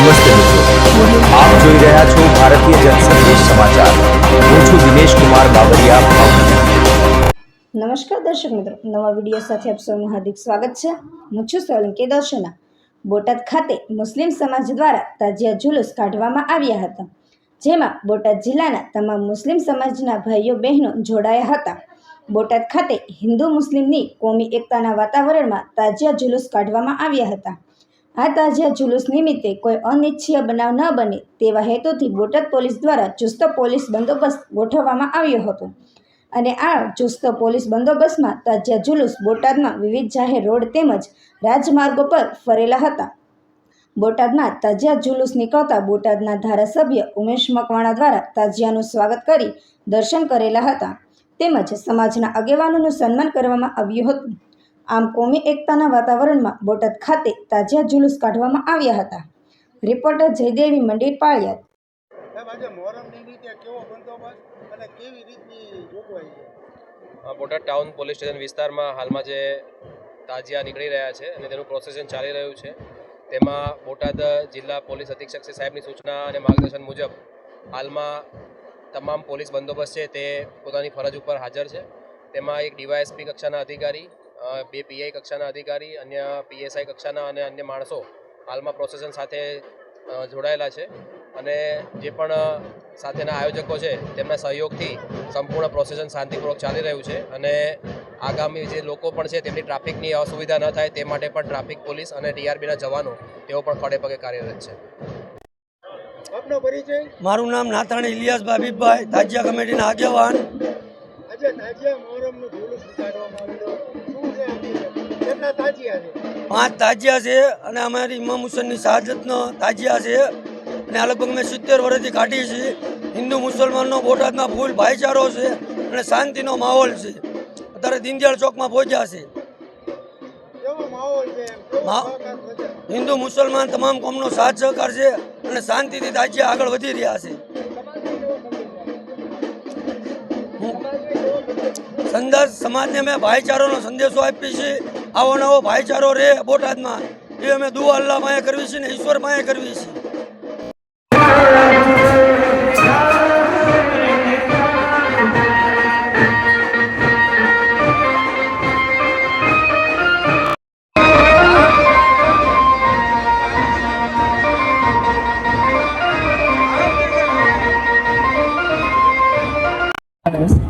નમસ્તે મિત્રો, આપ જોઈ રહ્યા છો ભારતીય જનસંદેશ સમાચાર। હું છું દિનેશ કુમાર બાબરિયા, ભાવનગર। નમસ્કાર દર્શક મિત્રો, નવા વિડીયો સાથે આપ સૌનું હાર્દિક સ્વાગત છે। હું છું સોલંકી દર્શના। બોટાદ ખાતે મુસ્લિમ સમાજ દ્વારા તાજિયા જુલુસ કાઢવામાં આવ્યા હતા, જેમાં બોટાદ જિલ્લાના તમામ મુસ્લિમ સમાજના ભાઈઓ બહેનો જોડાયા હતા। બોટાદ ખાતે હિન્દુ મુસ્લિમની કોમી એકતાના વાતાવરણમાં તાજિયા જુલુસ કાઢવામાં આવ્યા હતા। આ તાજિયા જુલુસ નિમિત્તે કોઈ અનિચ્છનીય બનાવ ન બને તેવા હેતુથી બોટાદ પોલીસ દ્વારા ચુસ્ત પોલીસ બંદોબસ્ત ગોઠવવામાં આવ્યો હતો અને આ ચુસ્ત પોલીસ બંદોબસ્તમાં તાજિયા જુલુસ બોટાદમાં વિવિધ જાહેર રોડ તેમજ રાજમાર્ગો પર ફરેલા હતા। બોટાદમાં તાજિયા જુલુસ નીકળતા બોટાદના ધારાસભ્ય ઉમેશ મકવાણા દ્વારા તાજિયાનું સ્વાગત કરી દર્શન કરેલા હતા તેમજ સમાજના આગેવાનોનું સન્માન કરવામાં આવ્યું હતું। આમ કોમી એકતાના વાતાવરણમાં બોટાદ ખાતે તાજિયા જુલુસ કાઢવામાં આવ્યા હતા। રિપોર્ટર જયદેવી મંદિર Paliyad. Botad town police station વિસ્તારમાં હાલમાં જે તાજિયા નીકળી રહ્યા છે અને તેનું પ્રોસેસન ચાલી રહ્યું છે, તેમાં બોટાદ જિલ્લા પોલીસ અધિક્ષક શ્રી સાહેબની સૂચના અને માર્ગદર્શન મુજબ હાલમાં તમામ પોલીસ બંદોબસ્ત છે તે પોતાની ફરજ ઉપર હાજર છે। તેમાં એક ડીવાયએસપી કક્ષાના અધિકારી, 2 પીઆઈ કક્ષાના અધિકારી, અન્ય પીએસઆઈ કક્ષાના અને અન્ય માણસો હાલમાં પ્રોસેસન સાથે જોડાયેલા છે અને જે પણ સાથેના આયોજકો છે તેમના સહયોગથી સંપૂર્ણ પ્રોસેસન શાંતિપૂર્વક ચાલી રહ્યું છે અને આગામી જે લોકો પણ છે તેમની ટ્રાફિકની અસુવિધા ન થાય તે માટે પણ ટ્રાફિક પોલીસ અને ટીઆરબીના જવાનો તેઓ પણ ખડે પગે કાર્યરત છે। મારું નામ નાથાણી ઇલિયાસ બાબીભાઈ, તાજિયા કમિટીના આગેવાન। પાંચ તાજિયા છે અને અમારી ઇમામ હુસેનની શહાદતનો તાજિયા છે અને આ લગભગ મેં 70 વર્ષથી કાઢી છે। હિન્દુ મુસલમાનનો બોટાદમાં ફૂલ ભાઈચારો છે અને શાંતિનો માહોલ છે। અત્યારે દીનદયાળ ચોકમાં પહોંચ્યા છે। હિન્દુ મુસલમાન તમામ કોમનો સાથ સહકાર છે અને શાંતિથી તાજિયા આગળ વધી રહ્યા છે। સંદેશ સમાજને મેં ભાઈચારોનો સંદેશો આપી છે। આવો નવો ભાઈચારો રહે બોટાદમાં એ અમે દુઆ અલ્લાહ માએ કરવી છે ને ઈશ્વર માએ કરવી છે।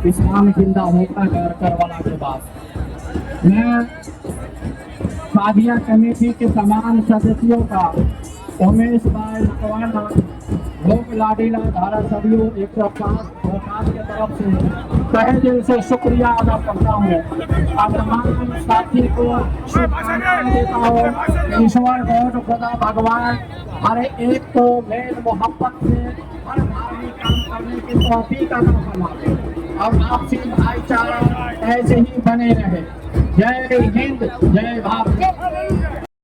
इस्लाम जिंदा होता कर वाला के बाद मैं ताजिया कमेटी के तमाम सदस्यों का उमेश भाई मकवाना, लोक लाडीला धारासभ्यों 105 बोटाद के तरफ से तहे दिल से शुक्रिया अदा करता हूँ। अब तमाम साथी को शुभकामनाएं देता हूँ। ईश्वर गॉड खुदा भगवान हर एक को मेल मोहब्बत से हर धार्मिक काम करने की तौफीक अता फरमाए और आपसी भाईचारा ऐसे ही बने रहे। जय हिंद, जय भारत।